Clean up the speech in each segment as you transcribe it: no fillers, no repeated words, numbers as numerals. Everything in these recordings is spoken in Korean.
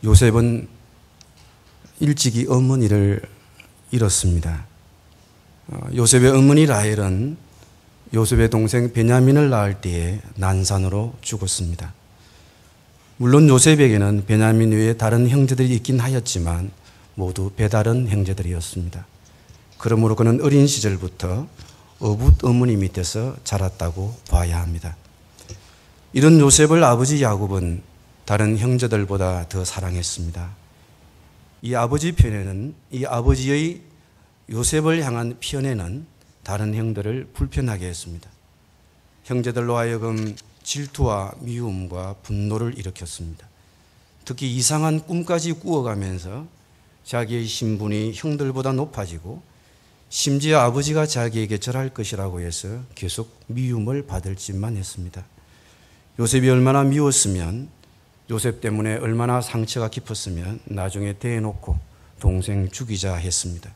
요셉은 일찍이 어머니를 잃었습니다. 요셉의 어머니 라헬은 요셉의 동생 베냐민을 낳을 때에 난산으로 죽었습니다. 물론 요셉에게는 베냐민 외에 다른 형제들이 있긴 하였지만 모두 배다른 형제들이었습니다. 그러므로 그는 어린 시절부터 어붓 어머니 밑에서 자랐다고 봐야 합니다. 이런 요셉을 아버지 야곱은 다른 형제들보다 더 사랑했습니다. 이 아버지 편에는, 이 아버지의 요셉을 향한 편에는 다른 형들을 불편하게 했습니다. 형제들로 하여금 질투와 미움과 분노를 일으켰습니다. 특히 이상한 꿈까지 꾸어가면서 자기의 신분이 형들보다 높아지고 심지어 아버지가 자기에게 절할 것이라고 해서 계속 미움을 받을 짓만 했습니다. 요셉이 얼마나 미웠으면, 요셉 때문에 얼마나 상처가 깊었으면 나중에 대놓고 동생 죽이자 했습니다.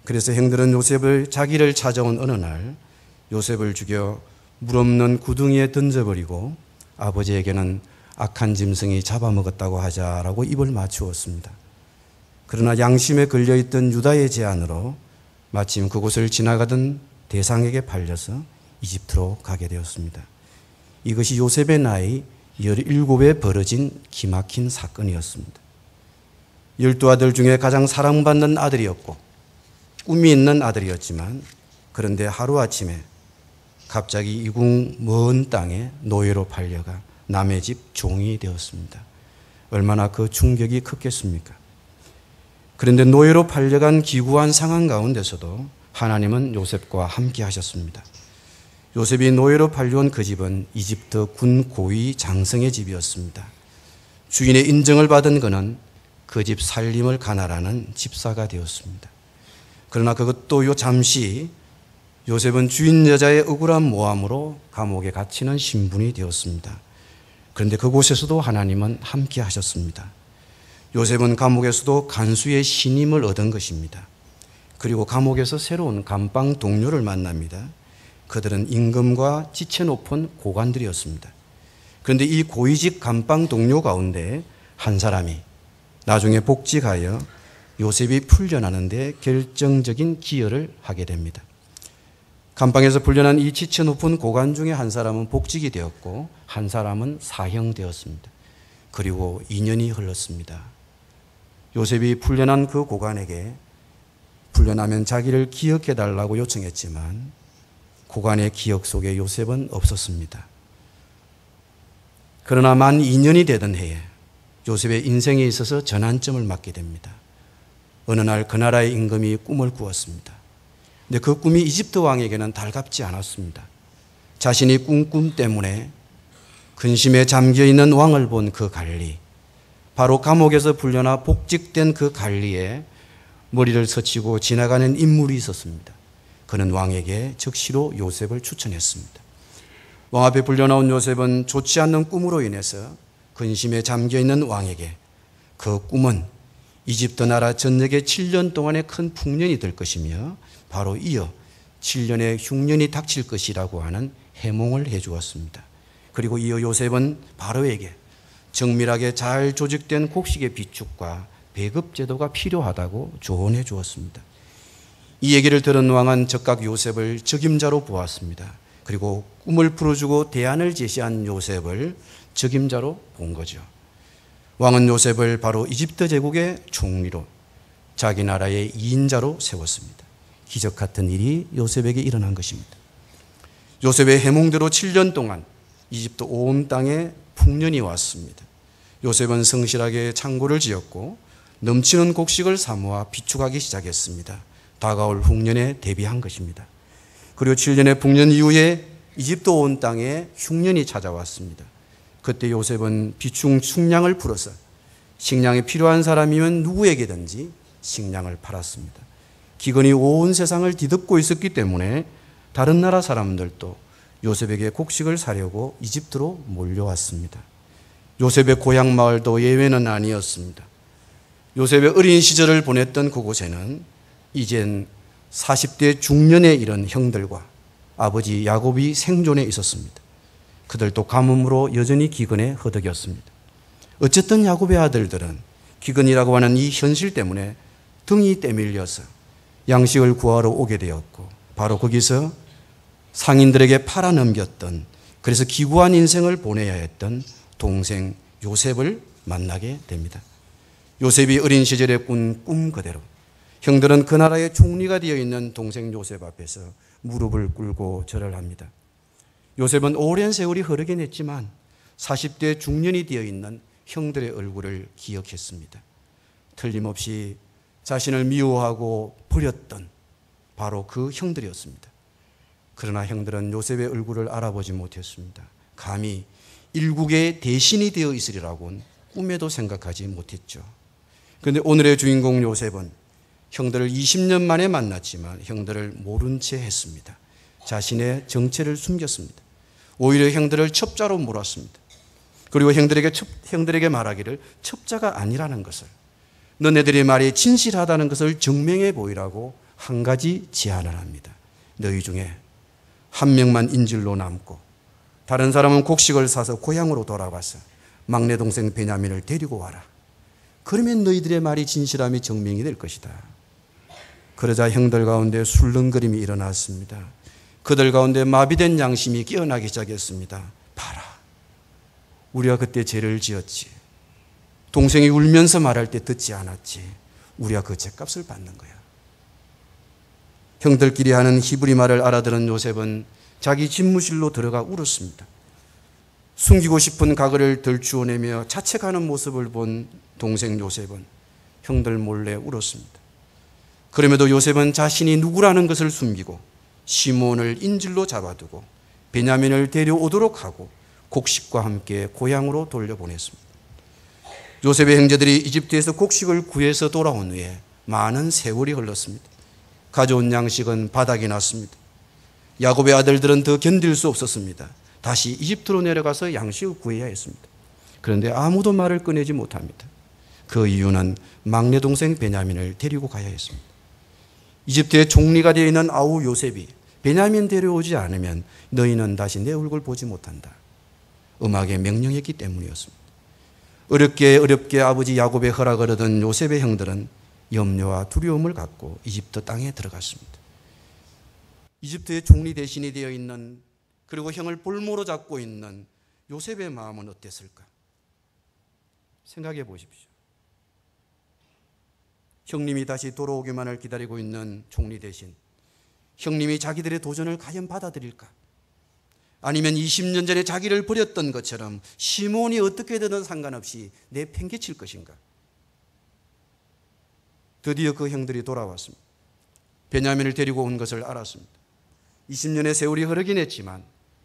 그래서 형들은 요셉을, 자기를 찾아온 어느 날 요셉을 죽여 물 없는 구덩이에 던져버리고 아버지에게는 악한 짐승이 잡아먹었다고 하자라고 입을 맞추었습니다. 그러나 양심에 걸려있던 유다의 제안으로 마침 그곳을 지나가던 대상에게 팔려서 이집트로 가게 되었습니다. 이것이 요셉의 나이 17에 벌어진 기막힌 사건이었습니다. 12아들 중에 가장 사랑받는 아들이었고 꿈이 있는 아들이었지만, 그런데 하루아침에 갑자기 이궁 먼 땅에 노예로 팔려가 남의 집 종이 되었습니다. 얼마나 그 충격이 컸겠습니까? 그런데 노예로 팔려간 기구한 상황 가운데서도 하나님은 요셉과 함께 하셨습니다. 요셉이 노예로 팔려온 그 집은 이집트 군 고위 장성의 집이었습니다. 주인의 인정을 받은 그는 그 집 살림을 가나라는 집사가 되었습니다. 그러나 그것도 잠시 요셉은 주인 여자의 억울한 모함으로 감옥에 갇히는 신분이 되었습니다. 그런데 그곳에서도 하나님은 함께 하셨습니다. 요셉은 감옥에서도 간수의 신임을 얻은 것입니다. 그리고 감옥에서 새로운 감방 동료를 만납니다. 그들은 임금과 지체 높은 고관들이었습니다. 그런데 이 고위직 감방 동료 가운데 한 사람이 나중에 복직하여 요셉이 풀려나는 데 결정적인 기여를 하게 됩니다. 감방에서 풀려난 이 지체 높은 고관 중에 한 사람은 복직이 되었고 한 사람은 사형되었습니다. 그리고 2년이 흘렀습니다. 요셉이 풀려난 그 고관에게 풀려나면 자기를 기억해달라고 요청했지만 고관의 기억 속에 요셉은 없었습니다. 그러나 만 2년이 되던 해에 요셉의 인생에 있어서 전환점을 맞게 됩니다. 어느 날 그 나라의 임금이 꿈을 꾸었습니다. 근데 그 꿈이 이집트 왕에게는 달갑지 않았습니다. 자신이 꾼 꿈 때문에 근심에 잠겨있는 왕을 본 그 관리, 바로 감옥에서 풀려나 복직된 그 관리에 머리를 스치고 지나가는 인물이 있었습니다. 그는 왕에게 즉시로 요셉을 추천했습니다. 왕 앞에 불려나온 요셉은 좋지 않는 꿈으로 인해서 근심에 잠겨있는 왕에게 그 꿈은 이집트 나라 전역에 7년 동안의 큰 풍년이 될 것이며 바로 이어 7년의 흉년이 닥칠 것이라고 하는 해몽을 해주었습니다. 그리고 이어 요셉은 바로에게 정밀하게 잘 조직된 곡식의 비축과 배급 제도가 필요하다고 조언해 주었습니다. 이 얘기를 들은 왕은 즉각 요셉을 적임자로 보았습니다. 그리고 꿈을 풀어주고 대안을 제시한 요셉을 적임자로 본 거죠. 왕은 요셉을 바로 이집트 제국의 총리로 자기 나라의 2인자로 세웠습니다. 기적 같은 일이 요셉에게 일어난 것입니다. 요셉의 해몽대로 7년 동안 이집트 온 땅에 풍년이 왔습니다. 요셉은 성실하게 창고를 지었고 넘치는 곡식을 사모아 비축하기 시작했습니다. 다가올 흉년에 대비한 것입니다. 그리고 7년의 풍년 이후에 이집트 온 땅에 흉년이 찾아왔습니다. 그때 요셉은 비축 식량을 풀어서 식량이 필요한 사람이면 누구에게든지 식량을 팔았습니다. 기근이 온 세상을 뒤덮고 있었기 때문에 다른 나라 사람들도 요셉에게 곡식을 사려고 이집트로 몰려왔습니다. 요셉의 고향 마을도 예외는 아니었습니다. 요셉의 어린 시절을 보냈던 그곳에는 이젠 40대 중년에 이른 형들과 아버지 야곱이 생존해 있었습니다. 그들도 가뭄으로 여전히 기근에 허덕였습니다. 어쨌든 야곱의 아들들은 기근이라고 하는 이 현실 때문에 등이 때밀려서 양식을 구하러 오게 되었고, 바로 거기서 상인들에게 팔아넘겼던, 그래서 기구한 인생을 보내야 했던 동생 요셉을 만나게 됩니다. 요셉이 어린 시절에 꾼 꿈 그대로 형들은 그 나라의 총리가 되어 있는 동생 요셉 앞에서 무릎을 꿇고 절을 합니다. 요셉은 오랜 세월이 흐르긴 했지만 40대 중년이 되어 있는 형들의 얼굴을 기억했습니다. 틀림없이 자신을 미워하고 버렸던 바로 그 형들이었습니다. 그러나 형들은 요셉의 얼굴을 알아보지 못했습니다. 감히 일국의 대신이 되어 있으리라고는 꿈에도 생각하지 못했죠. 그런데 오늘의 주인공 요셉은 형들을 20년 만에 만났지만 형들을 모른 채 했습니다. 자신의 정체를 숨겼습니다. 오히려 형들을 첩자로 몰았습니다. 그리고 형들에게 말하기를 첩자가 아니라는 것을, 너네들의 말이 진실하다는 것을 증명해 보이라고 한 가지 제안을 합니다. 너희 중에 한 명만 인질로 남고 다른 사람은 곡식을 사서 고향으로 돌아가서 막내 동생 베냐민을 데리고 와라. 그러면 너희들의 말이 진실함이 증명이 될 것이다. 그러자 형들 가운데 술렁거림이 일어났습니다. 그들 가운데 마비된 양심이 깨어나기 시작했습니다. 봐라, 우리가 그때 죄를 지었지. 동생이 울면서 말할 때 듣지 않았지. 우리가 그 죄값을 받는 거야. 형들끼리 하는 히브리 말을 알아들은 요셉은 자기 집무실로 들어가 울었습니다. 숨기고 싶은 가글을 들추어내며 자책하는 모습을 본 동생 요셉은 형들 몰래 울었습니다. 그럼에도 요셉은 자신이 누구라는 것을 숨기고 시몬을 인질로 잡아두고 베냐민을 데려오도록 하고 곡식과 함께 고향으로 돌려보냈습니다. 요셉의 형제들이 이집트에서 곡식을 구해서 돌아온 후에 많은 세월이 흘렀습니다. 가져온 양식은 바닥이 났습니다. 야곱의 아들들은 더 견딜 수 없었습니다. 다시 이집트로 내려가서 양식을 구해야 했습니다. 그런데 아무도 말을 꺼내지 못합니다. 그 이유는 막내 동생 베냐민을 데리고 가야 했습니다. 이집트의 총리가 되어 있는 아우 요셉이 베냐민 데려오지 않으면 너희는 다시 내 얼굴 보지 못한다. 음악에 명령했기 때문이었습니다. 어렵게 아버지 야곱의 허락을 얻은 요셉의 형들은 염려와 두려움을 갖고 이집트 땅에 들어갔습니다. 이집트의 총리 대신이 되어 있는, 그리고 형을 볼모로 잡고 있는 요셉의 마음은 어땠을까? 생각해 보십시오. 형님이 다시 돌아오기만을 기다리고 있는 총리 대신 형님이 자기들의 도전을 과연 받아들일까? 아니면 20년 전에 자기를 버렸던 것처럼 시몬이 어떻게 되든 상관없이 내팽개칠 것인가? 드디어 그 형들이 돌아왔습니다. 베냐민을 데리고 온 것을 알았습니다. 20년의 세월이 흐르긴 했지만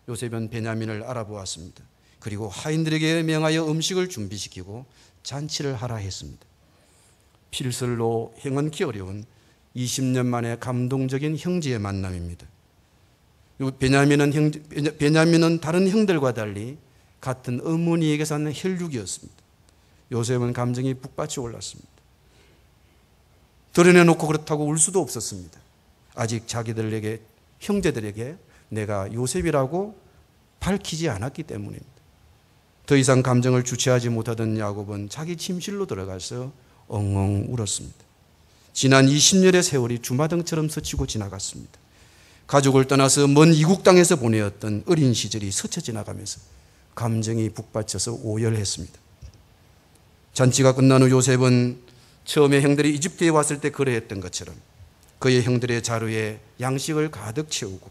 요셉은 베냐민을 알아보았습니다. 그리고 하인들에게 명하여 음식을 준비시키고 잔치를 하라 했습니다. 필설로 행언기 어려운 20년 만에 감동적인 형제의 만남입니다. 베냐민은 다른 형들과 달리 같은 어머니에게서 난 혈육이었습니다. 요셉은 감정이 북받쳐 올랐습니다. 드러내놓고 그렇다고 울 수도 없었습니다. 아직 자기들에게, 형제들에게 내가 요셉이라고 밝히지 않았기 때문입니다. 더 이상 감정을 주체하지 못하던 야곱은 자기 침실로 들어가서 엉엉 울었습니다. 지난 20년의 세월이 주마등처럼 스치고 지나갔습니다. 가족을 떠나서 먼 이국 땅에서 보내었던 어린 시절이 스쳐 지나가면서 감정이 북받쳐서 오열했습니다. 잔치가 끝난 후 요셉은 처음에 형들이 이집트에 왔을 때 그러했던 것처럼 그의 형들의 자루에 양식을 가득 채우고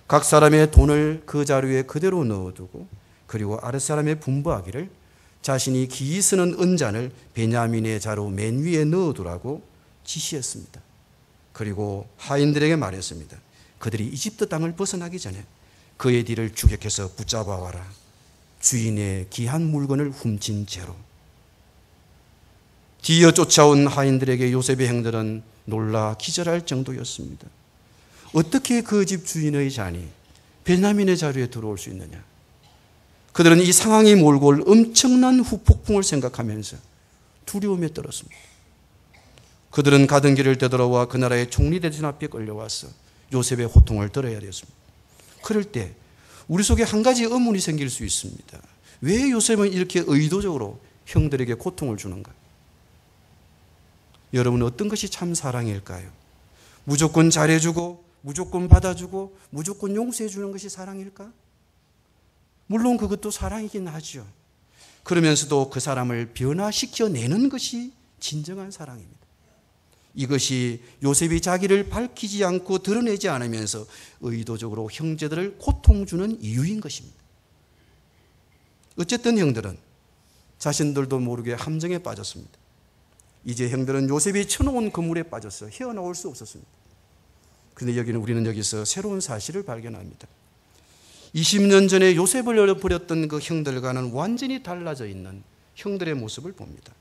각 사람의 돈을 그 자루에 그대로 넣어두고, 그리고 아랫사람에 분부하기를 자신이 기이 쓰는 은잔을 베냐민의 자루 맨 위에 넣어두라고 지시했습니다. 그리고 하인들에게 말했습니다. 그들이 이집트 땅을 벗어나기 전에 그의 뒤를 추격해서 붙잡아와라. 주인의 귀한 물건을 훔친 죄로. 뒤이어 쫓아온 하인들에게 요셉의 형들은 놀라 기절할 정도였습니다. 어떻게 그 집 주인의 잔이 베냐민의 자루에 들어올 수 있느냐? 그들은 이 상황이 몰고 올 엄청난 후폭풍을 생각하면서 두려움에 떨었습니다. 그들은 가던 길을 되돌아와 그 나라의 총리 대신 앞에 끌려와서 요셉의 호통을 들어야 되었습니다. 그럴 때 우리 속에 한 가지 의문이 생길 수 있습니다. 왜 요셉은 이렇게 의도적으로 형들에게 고통을 주는가? 여러분은 어떤 것이 참 사랑일까요? 무조건 잘해주고 무조건 받아주고 무조건 용서해주는 것이 사랑일까? 물론 그것도 사랑이긴 하죠. 그러면서도 그 사람을 변화시켜내는 것이 진정한 사랑입니다. 이것이 요셉이 자기를 밝히지 않고 드러내지 않으면서 의도적으로 형제들을 고통 주는 이유인 것입니다. 어쨌든 형들은 자신들도 모르게 함정에 빠졌습니다. 이제 형들은 요셉이 쳐놓은 그물에 빠져서 헤어나올 수 없었습니다. 그런데 우리는 여기서 새로운 사실을 발견합니다. 20년 전에 요셉을 잃어버렸던 그 형들과는 완전히 달라져 있는 형들의 모습을 봅니다.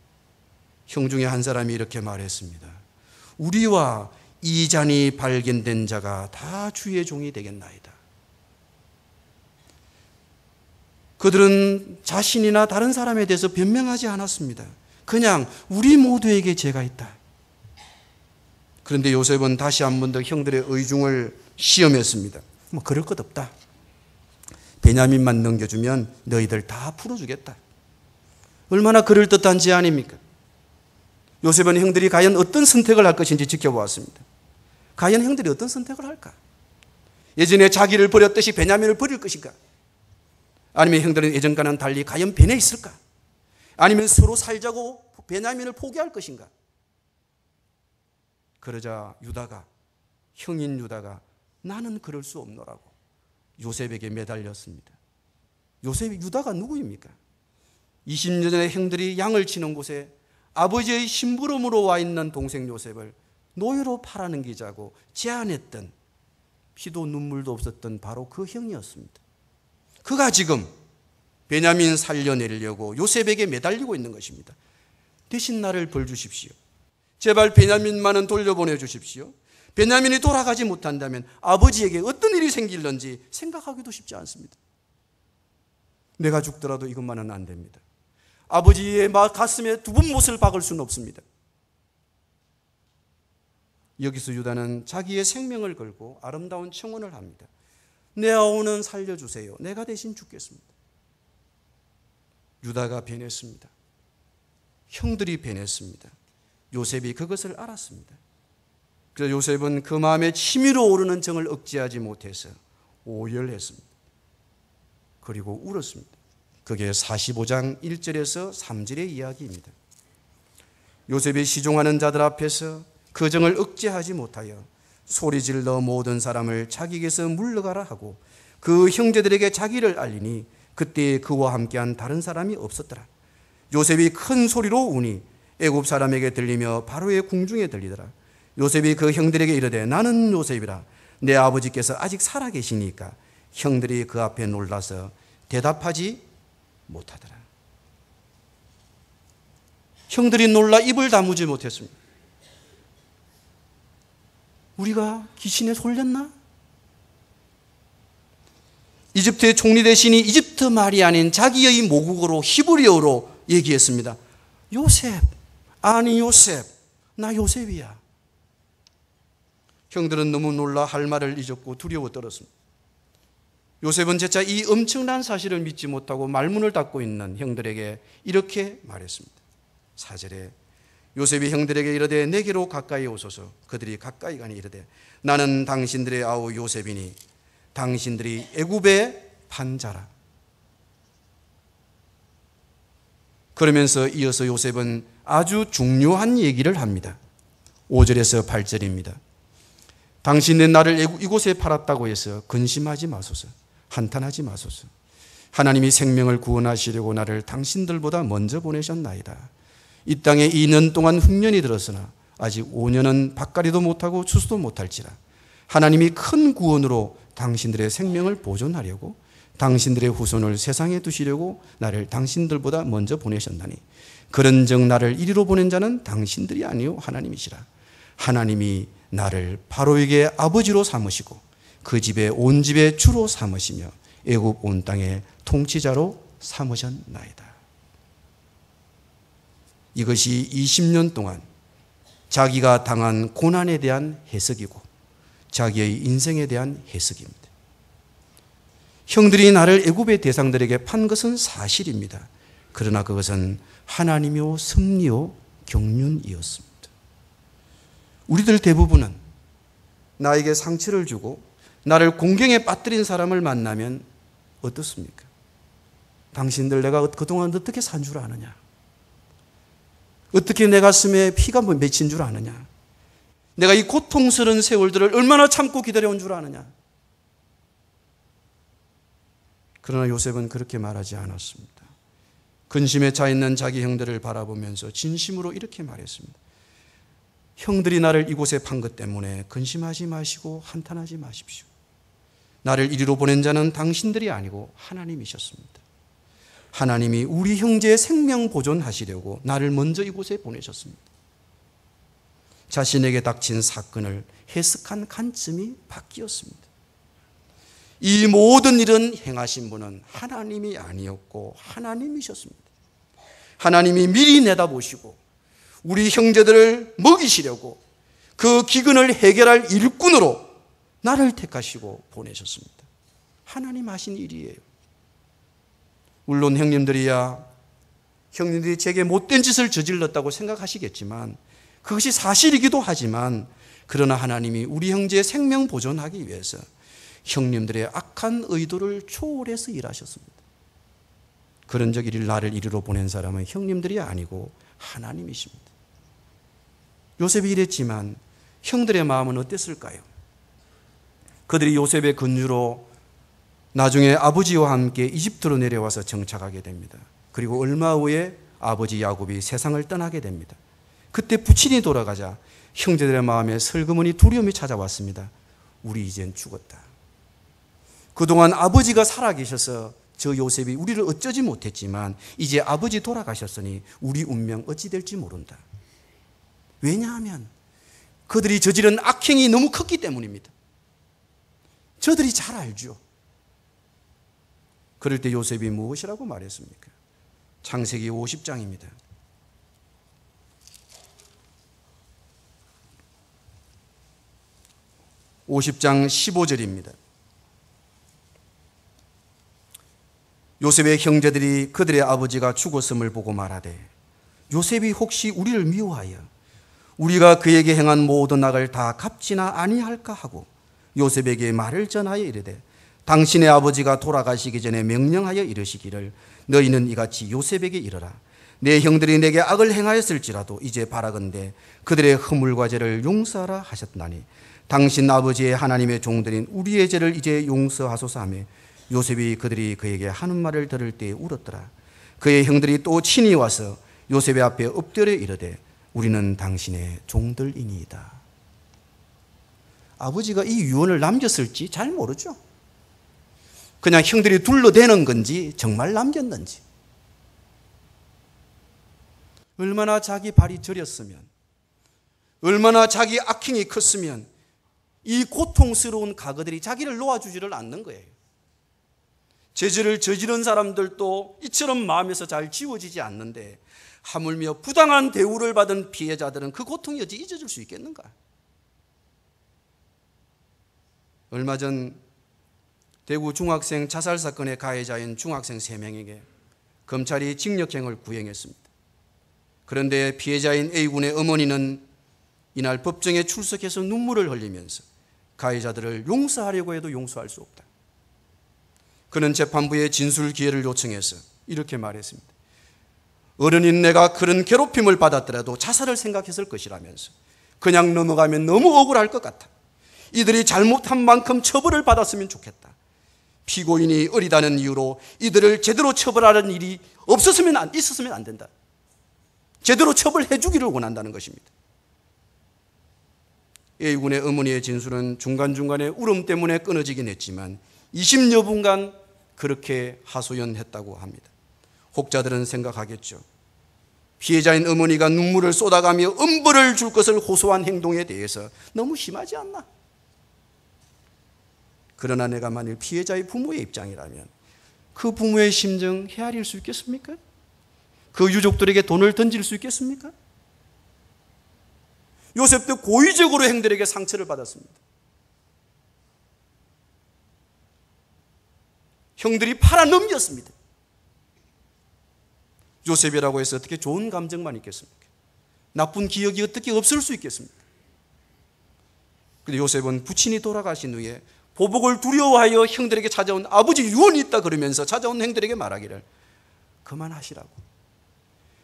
형 중에 한 사람이 이렇게 말했습니다. 우리와 이 잔이 발견된 자가 다 주의 종이 되겠나이다. 그들은 자신이나 다른 사람에 대해서 변명하지 않았습니다. 그냥 우리 모두에게 죄가 있다. 그런데 요셉은 다시 한 번 더 형들의 의중을 시험했습니다. 뭐 그럴 것 없다. 베냐민만 넘겨주면 너희들 다 풀어주겠다. 얼마나 그럴듯한 제안입니까? 요셉은 형들이 과연 어떤 선택을 할 것인지 지켜보았습니다. 과연 형들이 어떤 선택을 할까? 예전에 자기를 버렸듯이 베냐민을 버릴 것인가? 아니면 형들은 예전과는 달리 과연 변해 있을까? 아니면 서로 살자고 베냐민을 포기할 것인가? 그러자 형인 유다가 나는 그럴 수 없노라고 요셉에게 매달렸습니다. 유다가 누구입니까? 20년 전에 형들이 양을 치는 곳에 아버지의 심부름으로 와 있는 동생 요셉을 노예로 팔아넘기자고 제안했던, 피도 눈물도 없었던 바로 그 형이었습니다. 그가 지금 베냐민 살려내려고 요셉에게 매달리고 있는 것입니다. 대신 나를 벌 주십시오. 제발 베냐민만은 돌려보내 주십시오. 베냐민이 돌아가지 못한다면 아버지에게 어떤 일이 생길는지 생각하기도 쉽지 않습니다. 내가 죽더라도 이것만은 안 됩니다. 아버지의 가슴에 두 번 못을 박을 수는 없습니다. 여기서 유다는 자기의 생명을 걸고 아름다운 청혼을 합니다. 내 아우는 살려주세요. 내가 대신 죽겠습니다. 유다가 변했습니다. 형들이 변했습니다. 요셉이 그것을 알았습니다. 그래서 요셉은 그 마음에 치밀어 오르는 정을 억제하지 못해서 오열했습니다. 그리고 울었습니다. 그게 45장 1절에서 3절의 이야기입니다. 요셉이 시종하는 자들 앞에서 그 정을 억제하지 못하여 소리질러 모든 사람을 자기에게서 물러가라 하고 그 형제들에게 자기를 알리니 그때 그와 함께한 다른 사람이 없었더라. 요셉이 큰 소리로 우니 애굽 사람에게 들리며 바로의 궁중에 들리더라. 요셉이 그 형들에게 이르되 나는 요셉이라. 내 아버지께서 아직 살아계시니까 형들이 그 앞에 놀라서 대답하지 못하더라. 형들이 놀라 입을 다무지 못했습니다. 우리가 귀신에 홀렸나? 이집트의 총리 대신이 이집트 말이 아닌 자기의 모국어로 히브리어로 얘기했습니다. 요셉, 아니 요셉, 나 요셉이야. 형들은 너무 놀라 할 말을 잊었고 두려워 떨었습니다. 요셉은 재차 이 엄청난 사실을 믿지 못하고 말문을 닫고 있는 형들에게 이렇게 말했습니다. 4절에 요셉이 형들에게 이르되 내게로 가까이 오소서. 그들이 가까이 가니 이르되 나는 당신들의 아우 요셉이니 당신들이 애굽의 판자라. 그러면서 이어서 요셉은 아주 중요한 얘기를 합니다. 5절에서 8절입니다. 당신은 나를 이곳에 팔았다고 해서 근심하지 마소서. 한탄하지 마소서. 하나님이 생명을 구원하시려고 나를 당신들보다 먼저 보내셨나이다. 이 땅에 2년 동안 흉년이 들었으나 아직 5년은 밭갈이도 못하고 추수도 못할지라. 하나님이 큰 구원으로 당신들의 생명을 보존하려고 당신들의 후손을 세상에 두시려고 나를 당신들보다 먼저 보내셨나니 그런즉 나를 이리로 보낸 자는 당신들이 아니요 하나님이시라. 하나님이 나를 바로에게 아버지로 삼으시고 그 집에 온 집의 주로 삼으시며 애굽 온 땅의 통치자로 삼으셨나이다. 이것이 20년 동안 자기가 당한 고난에 대한 해석이고 자기의 인생에 대한 해석입니다. 형들이 나를 애굽의 대상들에게 판 것은 사실입니다. 그러나 그것은 하나님이요 섭리요 경륜이었습니다. 우리들 대부분은 나에게 상처를 주고 나를 공경에 빠뜨린 사람을 만나면 어떻습니까? 당신들 내가 그동안 어떻게 산 줄 아느냐? 어떻게 내 가슴에 피가 맺힌 줄 아느냐? 내가 이 고통스러운 세월들을 얼마나 참고 기다려온 줄 아느냐? 그러나 요셉은 그렇게 말하지 않았습니다. 근심에 차 있는 자기 형들을 바라보면서 진심으로 이렇게 말했습니다. 형들이 나를 이곳에 판 것 때문에 근심하지 마시고 한탄하지 마십시오. 나를 이리로 보낸 자는 당신들이 아니고 하나님이셨습니다. 하나님이 우리 형제의 생명 보존하시려고 나를 먼저 이곳에 보내셨습니다. 자신에게 닥친 사건을 해석한 관점이 바뀌었습니다. 이 모든 일은 행하신 분은 하나님이 아니었고 하나님이셨습니다. 하나님이 미리 내다보시고 우리 형제들을 먹이시려고 그 기근을 해결할 일꾼으로 나를 택하시고 보내셨습니다. 하나님 하신 일이에요. 물론 형님들이 제게 못된 짓을 저질렀다고 생각하시겠지만 그것이 사실이기도 하지만 그러나 하나님이 우리 형제의 생명 보존하기 위해서 형님들의 악한 의도를 초월해서 일하셨습니다. 그런 적 나를 이리로 보낸 사람은 형님들이 아니고 하나님이십니다. 요셉이 이랬지만 형들의 마음은 어땠을까요? 그들이 요셉의 근주로 나중에 아버지와 함께 이집트로 내려와서 정착하게 됩니다. 그리고 얼마 후에 아버지 야곱이 세상을 떠나게 됩니다. 그때 부친이 돌아가자 형제들의 마음에 슬그머니 두려움이 찾아왔습니다. 우리 이젠 죽었다. 그동안 아버지가 살아계셔서 저 요셉이 우리를 어쩌지 못했지만 이제 아버지 돌아가셨으니 우리 운명 어찌 될지 모른다. 왜냐하면 그들이 저지른 악행이 너무 컸기 때문입니다. 저들이 잘 알죠. 그럴 때 요셉이 무엇이라고 말했습니까? 창세기 50장입니다. 50장 15절입니다. 요셉의 형제들이 그들의 아버지가 죽었음을 보고 말하되 요셉이 혹시 우리를 미워하여 우리가 그에게 행한 모든 악을 다 갚지나 아니할까 하고 요셉에게 말을 전하여 이르되 당신의 아버지가 돌아가시기 전에 명령하여 이르시기를 너희는 이같이 요셉에게 이르라. 내 형들이 내게 악을 행하였을지라도 이제 바라건대 그들의 허물과 죄를 용서하라 하셨나니 당신 아버지의 하나님의 종들인 우리의 죄를 이제 용서하소서 하며 요셉이 그들이 그에게 하는 말을 들을 때에 울었더라. 그의 형들이 또 친히 와서 요셉의 앞에 엎드려 이르되 우리는 당신의 종들이니이다. 아버지가 이 유언을 남겼을지 잘 모르죠. 그냥 형들이 둘러대는 건지 정말 남겼는지. 얼마나 자기 발이 저렸으면, 얼마나 자기 악행이 컸으면 이 고통스러운 과거들이 자기를 놓아주지를 않는 거예요. 죄를 저지른 사람들도 이처럼 마음에서 잘 지워지지 않는데 하물며 부당한 대우를 받은 피해자들은 그 고통이 어찌 잊어질 수 있겠는가? 얼마 전 대구 중학생 자살 사건의 가해자인 중학생 3명에게 검찰이 징역형을 구형했습니다. 그런데 피해자인 A군의 어머니는 이날 법정에 출석해서 눈물을 흘리면서 가해자들을 용서하려고 해도 용서할 수 없다. 그는 재판부에 진술 기회를 요청해서 이렇게 말했습니다. 어른인 내가 그런 괴롭힘을 받았더라도 자살을 생각했을 것이라면서 그냥 넘어가면 너무 억울할 것 같아. 이들이 잘못한 만큼 처벌을 받았으면 좋겠다. 피고인이 어리다는 이유로 이들을 제대로 처벌하는 일이 있었으면 안 된다. 제대로 처벌해 주기를 원한다는 것입니다. A군의 어머니의 진술은 중간중간에 울음 때문에 끊어지긴 했지만 20여 분간 그렇게 하소연했다고 합니다. 혹자들은 생각하겠죠. 피해자인 어머니가 눈물을 쏟아가며 엄벌을 줄 것을 호소한 행동에 대해서 너무 심하지 않나? 그러나 내가 만일 피해자의 부모의 입장이라면 그 부모의 심정 헤아릴 수 있겠습니까? 그 유족들에게 돈을 던질 수 있겠습니까? 요셉도 고의적으로 형들에게 상처를 받았습니다. 형들이 팔아넘겼습니다. 요셉이라고 해서 어떻게 좋은 감정만 있겠습니까? 나쁜 기억이 어떻게 없을 수 있겠습니까? 그런데 요셉은 부친이 돌아가신 후에 보복을 두려워하여 형들에게 찾아온 아버지 유언이 있다 그러면서 찾아온 형들에게 말하기를 그만하시라고.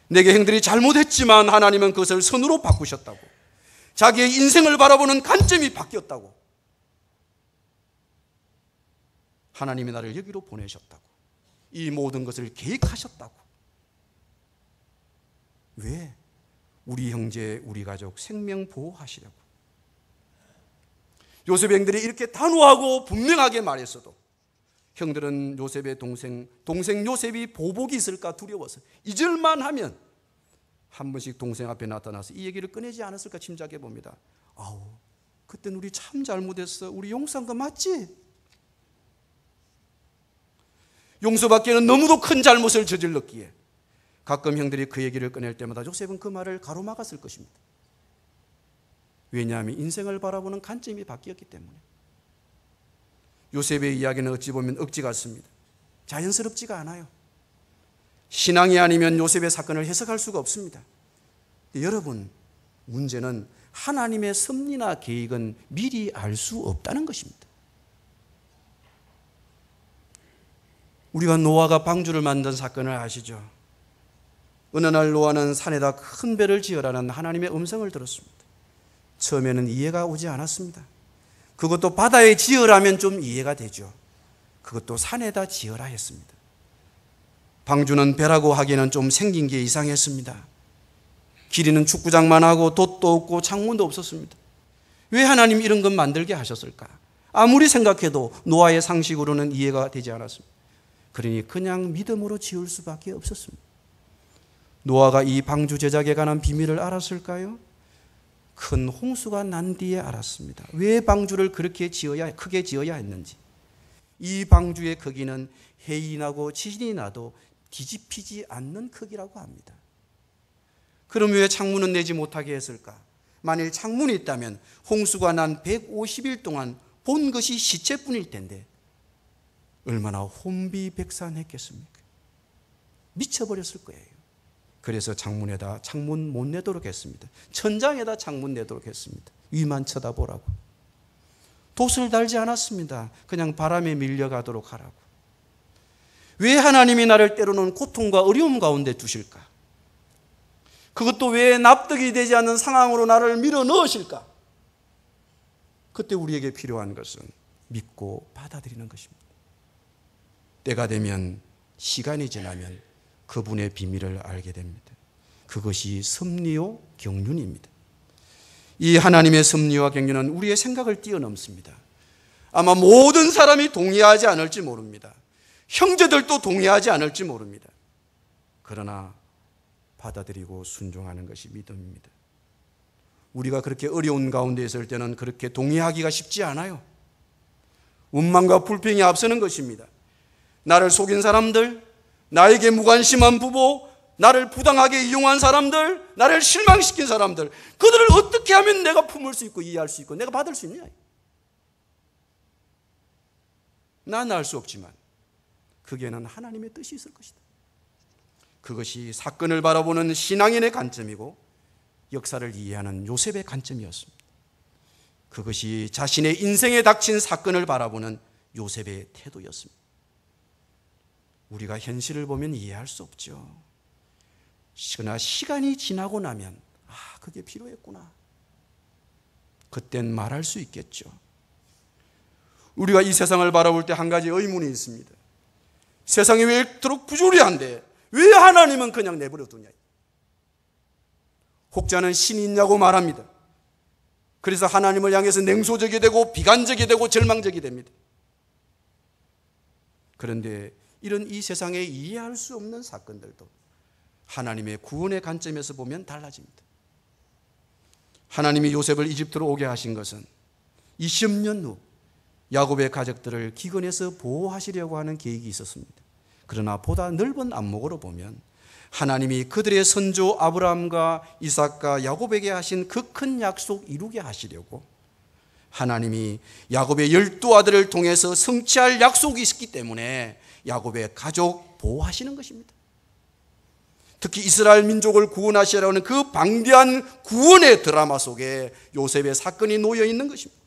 내게 형들이 잘못했지만 하나님은 그것을 선으로 바꾸셨다고. 자기의 인생을 바라보는 관점이 바뀌었다고. 하나님이 나를 여기로 보내셨다고. 이 모든 것을 계획하셨다고. 왜? 우리 형제, 우리 가족 생명 보호하시려고. 요셉의 형들이 이렇게 단호하고 분명하게 말했어도 형들은 요셉의 동생 요셉이 보복이 있을까 두려워서 잊을만 하면 한 번씩 동생 앞에 나타나서 이 얘기를 꺼내지 않았을까 짐작해 봅니다. 아우, 그땐 우리 참 잘못했어. 우리 용서한 거 맞지? 용서받기에는 너무도 큰 잘못을 저질렀기에 가끔 형들이 그 얘기를 꺼낼 때마다 요셉은 그 말을 가로막았을 것입니다. 왜냐하면 인생을 바라보는 관점이 바뀌었기 때문에. 요셉의 이야기는 어찌 보면 억지 같습니다. 자연스럽지가 않아요. 신앙이 아니면 요셉의 사건을 해석할 수가 없습니다. 여러분, 문제는 하나님의 섭리나 계획은 미리 알 수 없다는 것입니다. 우리가 노아가 방주를 만든 사건을 아시죠? 어느 날 노아는 산에다 큰 배를 지으라는 하나님의 음성을 들었습니다. 처음에는 이해가 오지 않았습니다. 그것도 바다에 지으라면 좀 이해가 되죠. 그것도 산에다 지으라 했습니다. 방주는 배라고 하기에는 좀 생긴 게 이상했습니다. 길이는 축구장만 하고 돛도 없고 창문도 없었습니다. 왜 하나님 이런 것 만들게 하셨을까? 아무리 생각해도 노아의 상식으로는 이해가 되지 않았습니다. 그러니 그냥 믿음으로 지을 수밖에 없었습니다. 노아가 이 방주 제작에 관한 비밀을 알았을까요? 큰 홍수가 난 뒤에 알았습니다. 왜 방주를 그렇게 크게 지어야 했는지. 이 방주의 크기는 해이 나고 지진이 나도 뒤집히지 않는 크기라고 합니다. 그럼 왜 창문은 내지 못하게 했을까? 만일 창문이 있다면 홍수가 난 150일 동안 본 것이 시체뿐일 텐데 얼마나 혼비백산했겠습니까? 미쳐버렸을 거예요. 그래서 창문에다 창문 못 내도록 했습니다. 천장에다 창문 내도록 했습니다. 위만 쳐다보라고. 돛을 달지 않았습니다. 그냥 바람에 밀려가도록 하라고. 왜 하나님이 나를 때로는 고통과 어려움 가운데 두실까? 그것도 왜 납득이 되지 않는 상황으로 나를 밀어 넣으실까? 그때 우리에게 필요한 것은 믿고 받아들이는 것입니다. 때가 되면, 시간이 지나면 그분의 비밀을 알게 됩니다. 그것이 섭리요 경륜입니다. 이 하나님의 섭리와 경륜은 우리의 생각을 뛰어넘습니다. 아마 모든 사람이 동의하지 않을지 모릅니다. 형제들도 동의하지 않을지 모릅니다. 그러나 받아들이고 순종하는 것이 믿음입니다. 우리가 그렇게 어려운 가운데 있을 때는 그렇게 동의하기가 쉽지 않아요. 원망과 불평이 앞서는 것입니다. 나를 속인 사람들, 나에게 무관심한 부모, 나를 부당하게 이용한 사람들, 나를 실망시킨 사람들, 그들을 어떻게 하면 내가 품을 수 있고 이해할 수 있고 내가 받을 수 있냐? 난 알 수 없지만 그게는 하나님의 뜻이 있을 것이다. 그것이 사건을 바라보는 신앙인의 관점이고 역사를 이해하는 요셉의 관점이었습니다. 그것이 자신의 인생에 닥친 사건을 바라보는 요셉의 태도였습니다. 우리가 현실을 보면 이해할 수 없죠. 그러나 시간이 지나고 나면 그게 필요했구나. 그땐 말할 수 있겠죠. 우리가 이 세상을 바라볼 때 한 가지 의문이 있습니다. 세상이 왜 이토록 부조리한데 왜 하나님은 그냥 내버려 두냐. 혹자는 신이 있냐고 말합니다. 그래서 하나님을 향해서 냉소적이 되고 비관적이 되고 절망적이 됩니다. 그런데 이런 이 세상에 이해할 수 없는 사건들도 하나님의 구원의 관점에서 보면 달라집니다. 하나님이 요셉을 이집트로 오게 하신 것은 20년 후 야곱의 가족들을 기근에서 보호하시려고 하는 계획이 있었습니다. 그러나 보다 넓은 안목으로 보면 하나님이 그들의 선조 아브라함과 이삭과 야곱에게 하신 그 큰 약속 이루게 하시려고 하나님이 야곱의 12아들을 통해서 성취할 약속이 있었기 때문에 야곱의 가족 보호하시는 것입니다. 특히 이스라엘 민족을 구원하시라는 그 방대한 구원의 드라마 속에 요셉의 사건이 놓여 있는 것입니다.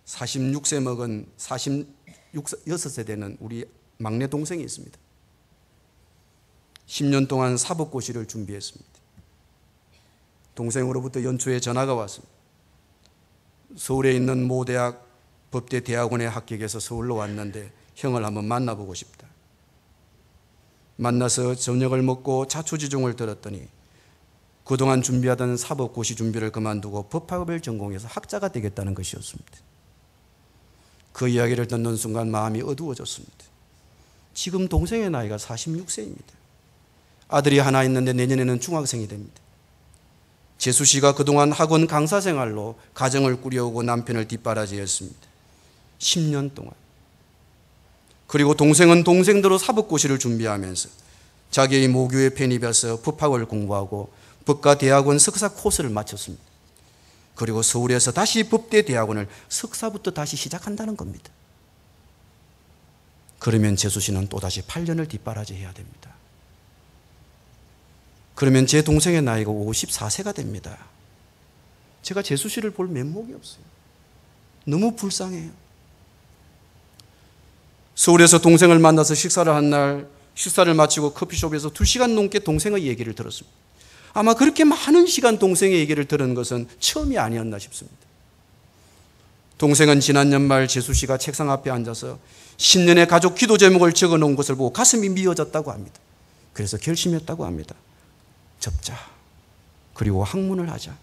46세 먹은 46세 되는 우리 막내 동생이 있습니다. 10년 동안 사법고시를 준비했습니다. 동생으로부터 연초에 전화가 왔습니다. 서울에 있는 모 대학 법대 대학원에 합격해서 서울로 왔는데 형을 한번 만나보고 싶다. 만나서 저녁을 먹고 자초지종을 들었더니 그동안 준비하던 사법고시 준비를 그만두고 법학을 전공해서 학자가 되겠다는 것이었습니다. 그 이야기를 듣는 순간 마음이 어두워졌습니다. 지금 동생의 나이가 46세입니다. 아들이 하나 있는데 내년에는 중학생이 됩니다. 재수 씨가 그동안 학원 강사 생활로 가정을 꾸려오고 남편을 뒷바라지했습니다. 10년 동안. 그리고 동생은 동생대로 사법고시를 준비하면서 자기의 모교에 편입해서 법학을 공부하고 법과대학원 석사 코스를 마쳤습니다. 그리고 서울에서 다시 법대 대학원을 석사부터 다시 시작한다는 겁니다. 그러면 재수 씨는 또다시 8년을 뒷바라지해야 됩니다. 그러면 제 동생의 나이가 54세가 됩니다. 제가 재수 씨를 볼 면목이 없어요. 너무 불쌍해요. 서울에서 동생을 만나서 식사를 한 날, 식사를 마치고 커피숍에서 2시간 넘게 동생의 얘기를 들었습니다. 아마 그렇게 많은 시간 동생의 얘기를 들은 것은 처음이 아니었나 싶습니다. 동생은 지난 연말 재수 씨가 책상 앞에 앉아서 신년의 가족 기도 제목을 적어 놓은 것을 보고 가슴이 미어졌다고 합니다. 그래서 결심했다고 합니다. 접자. 그리고 학문을 하자.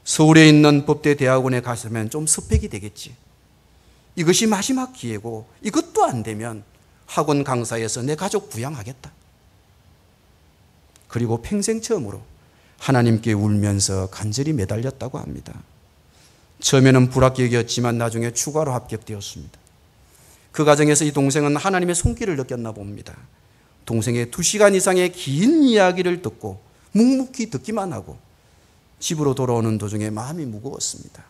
서울에 있는 법대 대학원에 갔으면 좀 스펙이 되겠지. 이것이 마지막 기회고 이것도 안 되면 학원 강사에서 내 가족 부양하겠다. 그리고 평생 처음으로 하나님께 울면서 간절히 매달렸다고 합니다. 처음에는 불합격이었지만 나중에 추가로 합격되었습니다. 그 과정에서 이 동생은 하나님의 손길을 느꼈나 봅니다. 동생의 2시간 이상의 긴 이야기를 듣고 묵묵히 듣기만 하고 집으로 돌아오는 도중에 마음이 무거웠습니다.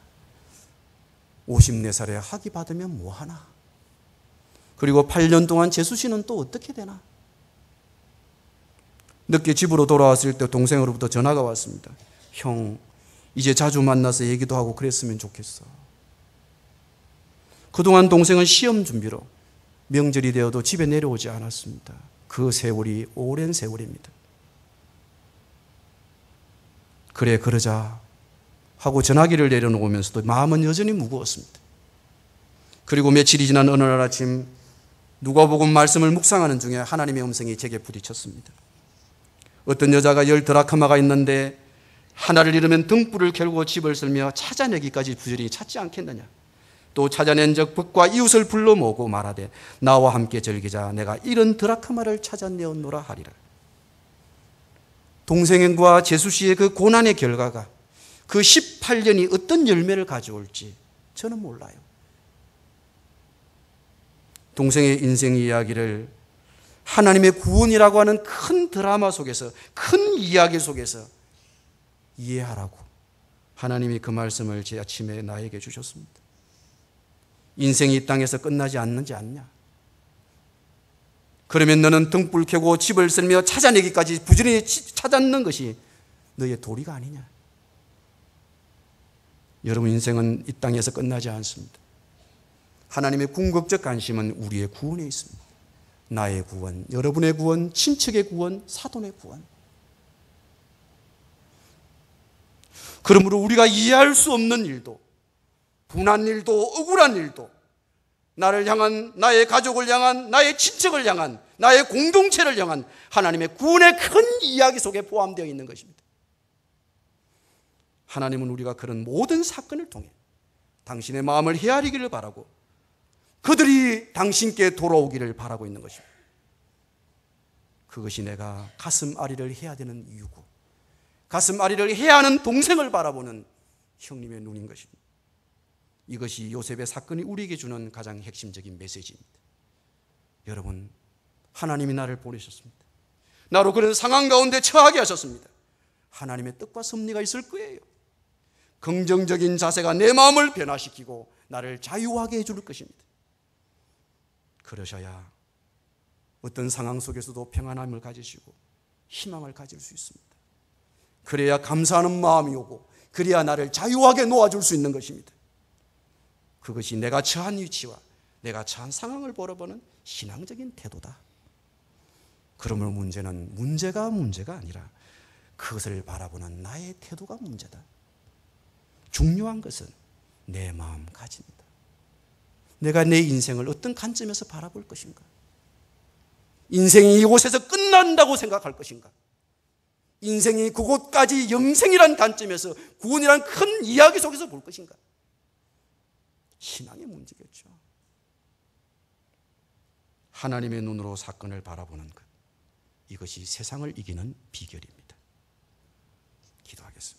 54살에 학위 받으면 뭐하나? 그리고 8년 동안 재수 씨는 또 어떻게 되나? 늦게 집으로 돌아왔을 때 동생으로부터 전화가 왔습니다. 형, 이제 자주 만나서 얘기도 하고 그랬으면 좋겠어. 그동안 동생은 시험 준비로 명절이 되어도 집에 내려오지 않았습니다. 그 세월이 오랜 세월입니다. 그래 그러자 하고 전화기를 내려놓으면서도 마음은 여전히 무거웠습니다. 그리고 며칠이 지난 어느 날 아침 누가복음 말씀을 묵상하는 중에 하나님의 음성이 제게 부딪혔습니다. 어떤 여자가 10드라크마가 있는데 하나를 잃으면 등불을 켜고 집을 쓸며 찾아내기까지 부지런히 찾지 않겠느냐. 또 찾아낸 적 벗과 이웃을 불러 모으고 말하되 나와 함께 즐기자. 내가 이런 드라크마를 찾아내었노라 하리라. 동생과 재수 씨의 그 고난의 결과가 그 18년이 어떤 열매를 가져올지 저는 몰라요. 동생의 인생 이야기를 하나님의 구원이라고 하는 큰 드라마 속에서, 큰 이야기 속에서 이해하라고 하나님이 그 말씀을 제 아침에 나에게 주셨습니다. 인생이 이 땅에서 끝나지 않는지 않냐? 그러면 너는 등불 켜고 집을 쓸며 찾아내기까지 부지런히 찾았는 것이 너의 도리가 아니냐? 여러분, 인생은 이 땅에서 끝나지 않습니다. 하나님의 궁극적 관심은 우리의 구원에 있습니다. 나의 구원, 여러분의 구원, 친척의 구원, 사돈의 구원. 그러므로 우리가 이해할 수 없는 일도, 분한 일도, 억울한 일도, 나를 향한, 나의 가족을 향한, 나의 친척을 향한, 나의 공동체를 향한 하나님의 구원의 큰 이야기 속에 포함되어 있는 것입니다. 하나님은 우리가 그런 모든 사건을 통해 당신의 마음을 헤아리기를 바라고 그들이 당신께 돌아오기를 바라고 있는 것입니다. 그것이 내가 가슴 아리를 해야 되는 이유고, 가슴 아리를 해야 하는 동생을 바라보는 형님의 눈인 것입니다. 이것이 요셉의 사건이 우리에게 주는 가장 핵심적인 메시지입니다. 여러분, 하나님이 나를 보내셨습니다. 나로 그런 상황 가운데 처하게 하셨습니다. 하나님의 뜻과 섭리가 있을 거예요. 긍정적인 자세가 내 마음을 변화시키고 나를 자유하게 해줄 것입니다. 그러셔야 어떤 상황 속에서도 평안함을 가지시고 희망을 가질 수 있습니다. 그래야 감사하는 마음이 오고 그래야 나를 자유하게 놓아줄 수 있는 것입니다. 그것이 내가 처한 위치와 내가 처한 상황을 바라보는 신앙적인 태도다. 그러므로 문제는 문제가 아니라 그것을 바라보는 나의 태도가 문제다. 중요한 것은 내 마음가짐이다. 내가 내 인생을 어떤 관점에서 바라볼 것인가? 인생이 이곳에서 끝난다고 생각할 것인가? 인생이 그곳까지 영생이란 관점에서 구원이란 큰 이야기 속에서 볼 것인가? 신앙의 문제겠죠. 하나님의 눈으로 사건을 바라보는 것, 이것이 세상을 이기는 비결입니다. 기도하겠습니다.